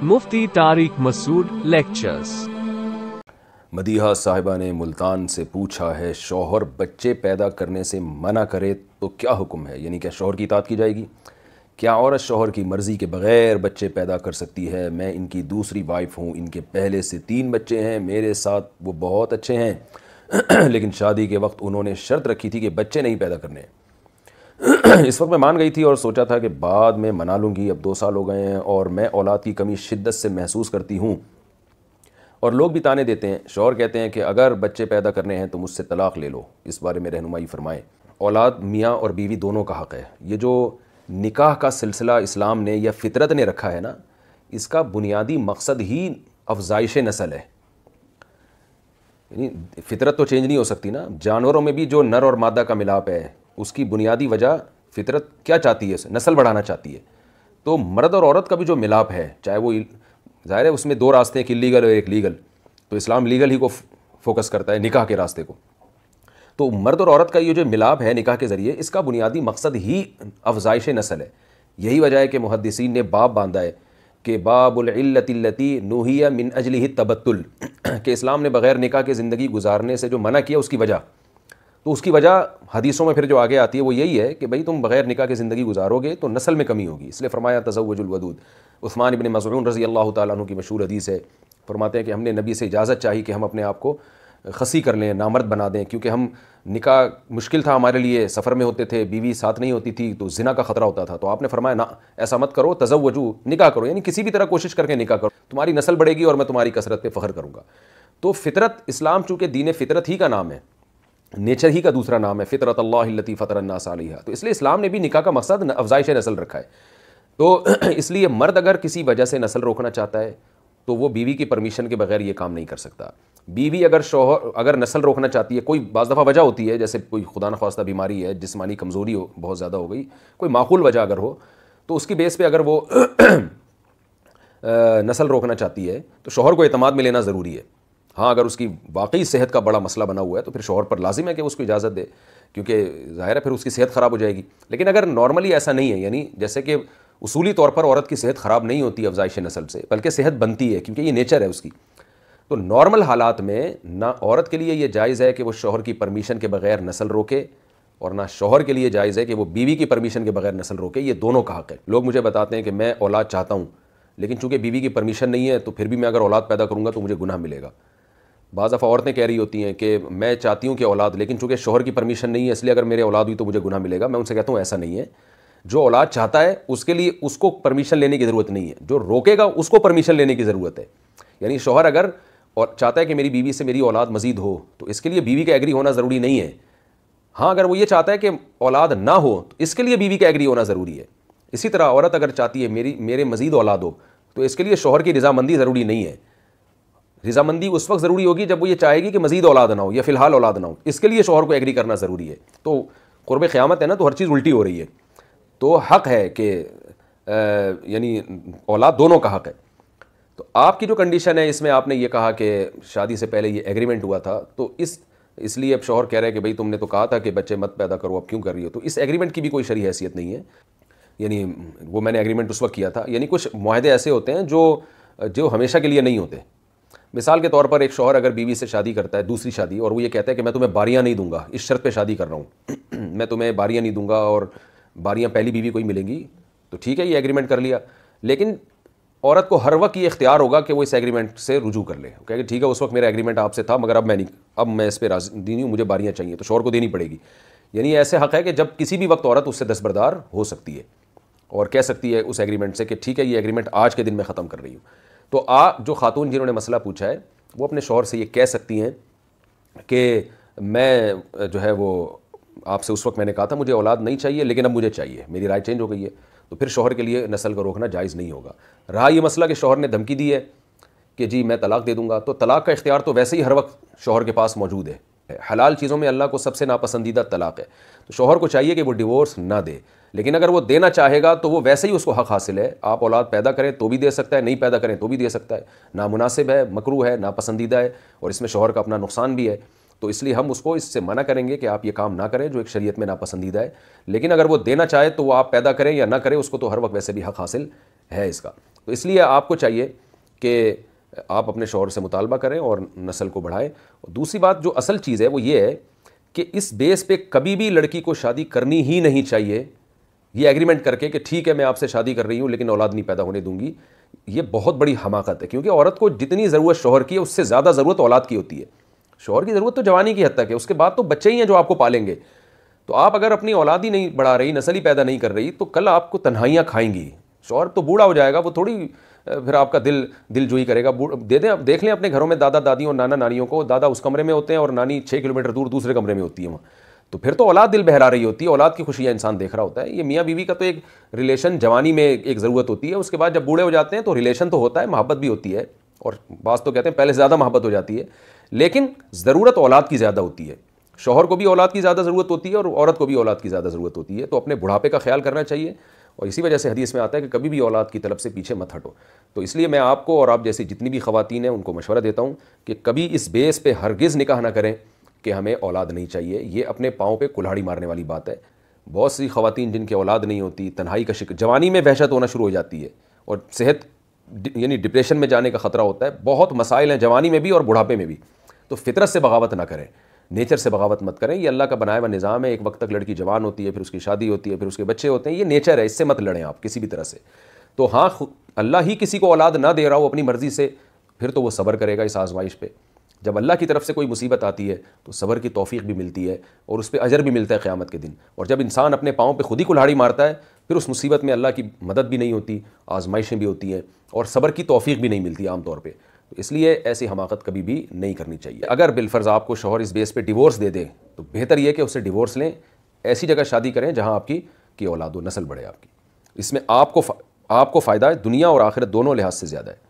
मुफ्ती Tariq Masood lectures. Madiha साहिबा ने मुल्तान से पूछा है, शौहर बच्चे पैदा करने से मना करे तो क्या हुक्म है? यानी क्या शौहर की इताअत की जाएगी? क्या औरत शौहर की मर्ज़ी के बग़ैर बच्चे पैदा कर सकती है? मैं इनकी दूसरी वाइफ हूँ, इनके पहले से 3 बच्चे हैं, मेरे साथ वो बहुत अच्छे हैं लेकिन शादी के वक्त उन्होंने शर्त रखी थी कि बच्चे नहीं पैदा करने। इस वक्त मैं मान गई थी और सोचा था कि बाद में मना लूँगी। अब 2 साल हो गए हैं और मैं औलाद की कमी शिद्दत से महसूस करती हूँ और लोग भी ताने देते हैं। शौहर कहते हैं कि अगर बच्चे पैदा करने हैं तो मुझसे तलाक़ ले लो। इस बारे में रहनुमाई फरमाएं। औलाद मियाँ और बीवी दोनों का हक़ है। ये जो निकाह का सिलसिला इस्लाम ने या फ़ितरत ने रखा है ना, इसका बुनियादी मकसद ही अफ़ज़ाइश नस्ल है। यानी फ़ितरत तो चेंज नहीं हो सकती ना। जानवरों में भी जो नर और मादा का मिलाप है, उसकी बुनियादी वजह फ़ितरत क्या चाहती है? नस्ल बढ़ाना चाहती है। तो मर्द और औरत का भी जो मिलाप है, चाहे वो ज़ाहिर है उसमें 2 रास्ते हैं, एक इलीगल और एक लीगल। तो इस्लाम लीगल ही को फोकस करता है, निकाह के रास्ते को। तो मर्द और औरत का ये जो मिलाप है निकाह के ज़रिए, इसका बुनियादी मकसद ही अफ़ज़ाइश नस्ल है। यही वजह है कि मुहद्दिसीन ने बाब बांधा है कि बाबुल इल्लतिल्लती नुहिया मिन अजलिही तबत्तुल, कि इस्लाम ने बग़ैर निकाह के ज़िंदगी गुजारने से जो मना किया उसकी वजह, तो उसकी वजह हदीसों में फिर जो आगे आती है वो यही है कि भाई तुम बग़ैर निकाह की ज़िंदगी गुजारोगे तो नस्ल में कमी होगी। इसलिए फरमाया तज़व्वजुल वदूद। उस्मान इब्न मज़ऊन रज़ी अल्लाह ताला अन्हु की मशहूर हदीस है, फरमाते हैं कि हमने नबी से इजाज़त चाही कि हम अपने आप को खसी कर लें, नामर्द बना दें, क्योंकि हम निकाह मुश्किल था हमारे लिए, सफ़र में होते थे, बीवी साथ नहीं होती थी, तो ज़िना का ख़तरा होता था। तो आपने फरमाया ना, ऐसा मत करो, तज़व्वजू, निकाह करो, यानी किसी भी तरह कोशिश करके निकाह करो, तुम्हारी नस्ल बढ़ेगी और मैं तुम्हारी कसरत पे फ़ख्र करूँगा। तो फ़ितरत, इस्लाम चूँकि दीन फ़ितरत ही का नाम है, नेचर ही का दूसरा नाम है, फ़ितरत अल्लाहिल्लती फ़तरन्नास अलैहा, तो इसलिए इस्लाम ने भी निकाह का मकसद अफ़ज़ाइश नस्ल रखा है। तो इसलिए मर्द अगर किसी वजह से नस्ल रोकना चाहता है तो वो बीवी की परमिशन के बगैर ये काम नहीं कर सकता। बीवी अगर शौहर अगर नस्ल रोकना चाहती है, कोई बाज़ दफ़ा वजह होती है, जैसे कोई खुदा न ख्वास्ता बीमारी है, जिस्मानी कमज़ोरी हो, बहुत ज़्यादा हो गई, कोई माकूल वजह अगर हो, तो उसकी बेस पे अगर वो नस्ल रोकना चाहती है तो शौहर को एतमाद में लेना ज़रूरी है। हाँ, अगर उसकी वाकई सेहत का बड़ा मसला बना हुआ है तो फिर शौहर पर लाजिम है कि उसको इजाज़त दे, क्योंकि ज़ाहिर है फिर उसकी सेहत ख़राब हो जाएगी। लेकिन अगर नॉर्मली ऐसा नहीं है, यानी जैसे कि उसूली तौर पर औरत की सेहत ख़राब नहीं होती अफ़ज़ाइश नस्ल से, बल्कि सेहत बनती है क्योंकि ये नेचर है उसकी, तो नॉर्मल हालात में ना औरत के लिए ये जायज़ है कि वो शौहर की परमिशन के बगैर नस्ल रोके, और ना शौहर के लिए जायज़ है कि वो बीवी की परमिशन के बगैर नस्ल रोके। ये दोनों का हक़ है। लोग मुझे बताते हैं कि मैं औलाद चाहता हूँ, लेकिन चूँकि बीवी की परमिशन नहीं है तो फिर भी मैं अगर औलाद पैदा करूँगा तो मुझे गुनाह मिलेगा। बाज़ दफ़ा औरतें कह रही होती हैं कि मैं चाहती हूँ कि औलाद, लेकिन चूँकि शौहर की परमिशन नहीं है इसलिए अगर मेरे औलाद हुई तो मुझे गुनाह मिलेगा। मैं उनसे कहता हूँ ऐसा नहीं है। जो औलाद चाहता है उसके लिए उसको परमिशन लेने की ज़रूरत नहीं है, जो रोकेगा उसको परमिशन लेने की ज़रूरत है। यानी शौहर अगर और चाहता है कि मेरी बीवी से मेरी औलाद मज़ीद हो तो इसके लिए बीवी का एग्री होना ज़रूरी नहीं है। हाँ, अगर वो ये चाहता है कि औलाद ना हो तो इसके लिए बीवी का एग्री होना ज़रूरी है। इसी तरह औरत अगर चाहती है मेरे मज़ीद औलाद हो तो इसके लिए शौहर की रज़ामंदी ज़रूरी नहीं है। रज़ामंदी उस वक्त ज़रूरी होगी जब वो ये चाहेगी कि मज़ीद औलाद ना हो या फ़िलहाल औलाद ना हो, इसके लिए शौहर को एग्री करना ज़रूरी है। तो क़ुर्ब क़यामत है ना, तो हर चीज़ उल्टी हो रही है। तो हक़ है कि यानी औलाद दोनों का हक़ है। तो आपकी जो कंडीशन है इसमें आपने ये कहा कि शादी से पहले ये एग्रीमेंट हुआ था, तो इसलिए अब शौहर कह रहे हैं कि भाई तुमने तो कहा था कि बच्चे मत पैदा करो, अब क्यों कर रही हो? तो इस एग्रीमेंट की भी कोई शरई हैसियत नहीं है। यानी वो मैंने एग्रीमेंट उस वक्त किया था। यानी कुछ मुआहदे ऐसे होते हैं जो हमेशा के लिए नहीं होते। मिसाल के तौर पर एक शौहर अगर बीवी से शादी करता है, दूसरी शादी, और वो ये कहता है कि मैं तुम्हें बारियाँ नहीं दूंगा, इस शर्त पे शादी कर रहा हूँ मैं तुम्हें बारियाँ नहीं दूंगा और बारियाँ पहली बीवी को ही मिलेंगी, तो ठीक है, ये एग्रीमेंट कर लिया। लेकिन औरत को हर वक्त ये इख्तियार होगा कि वो इस एग्रीमेंट से रुजू कर ले, कहेगी ठीक है उस वक्त मेरा एग्रीमेंट आपसे था मगर अब मैं इस पर राज़ी नहीं हूँ, मुझे बारियाँ चाहिए, तो शौहर को देनी पड़ेगी। यानी ऐसे हक़ है कि जब किसी भी वक्त औरत उससे दस्तबरदार हो सकती है और कह सकती है उस एग्रीमेंट से कि ठीक है ये एग्रीमेंट आज के दिन में ख़त्म कर रही हूँ। तो जो खातून जिन्होंने मसला पूछा है वो अपने शौहर से ये कह सकती हैं कि मैं जो है वो आपसे उस वक्त मैंने कहा था मुझे औलाद नहीं चाहिए लेकिन अब मुझे चाहिए, मेरी राय चेंज हो गई है, तो फिर शौहर के लिए नस्ल को रोकना जायज़ नहीं होगा। रहा ये मसला कि शौहर ने धमकी दी है कि जी मैं तलाक़ दे दूँगा, तो तलाक़ का इख्तियार तो वैसे ही हर वक्त शौहर के पास मौजूद है। हलाल चीज़ों में अल्लाह को सबसे नापसंदीदा तलाक़ है, तो शौहर को चाहिए कि वो डिवोर्स ना दे, लेकिन अगर वो देना चाहेगा तो वो वैसे ही उसको हक़ हासिल है। आप औलाद पैदा करें तो भी दे सकता है, नहीं पैदा करें तो भी दे सकता है। नामुनासिब है, मकरूह है, नापसंदीदा है और इसमें शौहर का अपना नुकसान भी है। تو اس لیے ہم اس کو اس سے منع کریں گے کہ آپ یہ کام نہ کریں جو ایک شریعت میں ناپسندیدہ ہے. لیکن اگر وہ دینا چاہے تو وہ آپ پیدا کریں یا نہ کریں, اس کو تو ہر وقت ویسے بھی حق حاصل ہے اس کا. تو اس لیے آپ کو چاہیے کہ آپ اپنے شوہر سے مطالبہ کریں اور نسل کو بڑھائیں. اور دوسری بات جو اصل چیز ہے وہ یہ ہے کہ اس بیس پہ کبھی بھی لڑکی کو شادی کرنی ہی نہیں چاہیے, یہ ایگریمنٹ کر کے کہ ٹھیک ہے میں آپ سے شادی کر رہی ہوں لیکن اولاد نہیں پیدا ہونے دوں گی. یہ بہت بڑی حماقت ہے, کیونکہ عورت کو جتنی ضرورت شوہر کی ہے اس سے زیادہ ضرورت اولاد کی ہوتی ہے. شوہر کی ضرورت تو جوانی کی حد تک ہے, اس کے بعد تو بچے ہی ہیں جو آپ کو پالیں گے. تو آپ اگر اپنی اولاد ہی نہیں بڑھا رہی, نسل ہی پیدا نہیں کر رہی, تو کل آپ کو تنہائیاں کھائیں گی. شوہر تو بوڑھا ہو جائے گا, وہ تھوڑی پھر آپ کا دل جوئی کرے گا. دیکھ لیں اپنے گھروں میں دادا دادیوں اور نانا نانیوں کو, دادا اس کمرے میں ہوتے ہیں اور نانی 6 کلومیٹر دور دوسرے کمرے میں ہوتی ہے وہاں. تو پھر تو اولاد دل بہلا رہی ہوتی ہے, اولاد کی خوشیاں انسان دیکھ رہا ہوتا ہے. یہ میاں بیوی کا تو ایک ریلیشن جوانی میں ایک ضرورت ہوتی ہے, اس کے بعد جب بوڑھے ہو جاتے ہیں تو ریلیشن تو ہوتا ہے, محبت بھی ہوتی ہے, اور بعض تو کہتے ہیں پہلے سے زیادہ محبت ہو جاتی ہے, لیکن ضرورت اولاد کی زیادہ ہوتی ہے. شوہر کو بھی اولاد کی زیادہ ضرورت ہوتی ہے اور عورت کو بھی اولاد کی زیادہ ضرورت ہوتی ہے. تو اپنے بڑھاپے کا خیال کرنا چاہیے, اور اسی وجہ سے حدیث میں آتا ہے کہ کبھی بھی اولاد کی طلب سے پیچھے مت ہٹو. تو اس لیے میں آپ کو اور آپ جیسی جتنی بھی خواتین ہیں ان کو مشورہ دیتا ہوں کہ کبھی اس بیس پہ ہرگز نکاح نہ کریں کہ ہمیں اولاد نہیں چاہیے. یہ اپنے پاؤں پہ کلہاڑی مارنے والی بات ہے. بہت سی خواتین جن کی اولاد نہیں ہوتی, تنہائی کا شکار, جوانی میں وحشت ہونا شروع ہو جاتی ہے اور صحت یعنی ڈپریشن میں جانے کا خطرہ ہوتا ہے. بہت مسائل ہیں جوانی میں بھی اور بڑھاپے میں بھی. تو فطرت سے بغاوت نہ کریں, نیچر سے بغاوت مت کریں. یہ اللہ کا بنایا ہوا نظام ہے. ایک وقت تک لڑکی جوان ہوتی ہے, پھر اس کی شادی ہوتی ہے, پھر اس کے بچے ہوتے ہیں. یہ نیچر ہے, اس سے مت لڑیں آپ کسی بھی طرح سے. تو ہاں, اللہ ہی کسی کو اولاد نہ دے رہا ہو اپنی مرضی سے, پھر تو وہ صبر کرے گا اس آزمائش پہ. جب اللہ کی طرف سے کوئی مصیبت آتی ہے تو صبر کی توفیق بھی ملتی ہے اور اس پہ اجر بھی ملتا ہے قیامت کے دن. اور جب انسان اپنے پاؤں پہ خود ہی کلہاڑی مارتا ہے, پھر اس مصیبت میں اللہ کی مدد بھی نہیں ہوتی, آزمائشیں بھی ہوتی ہیں, اور صبر کی توفیق بھی نہیں ملتی عام طور پہ. اس لیے ایسی حماقت کبھی بھی نہیں کرنی چاہیے. اگر بالفرض آپ کو شوہر اس بیس پہ ڈیورس دے دے تو بہتر یہ کہ اس سے ڈیورس لیں, ایسی جگہ شادی کریں جہاں آپ کی اولاد و نسل بڑھے آپ کی. اس میں آپ کو فائدہ ہے, دنیا اور آخرت دونوں لحاظ سے زیادہ ہے.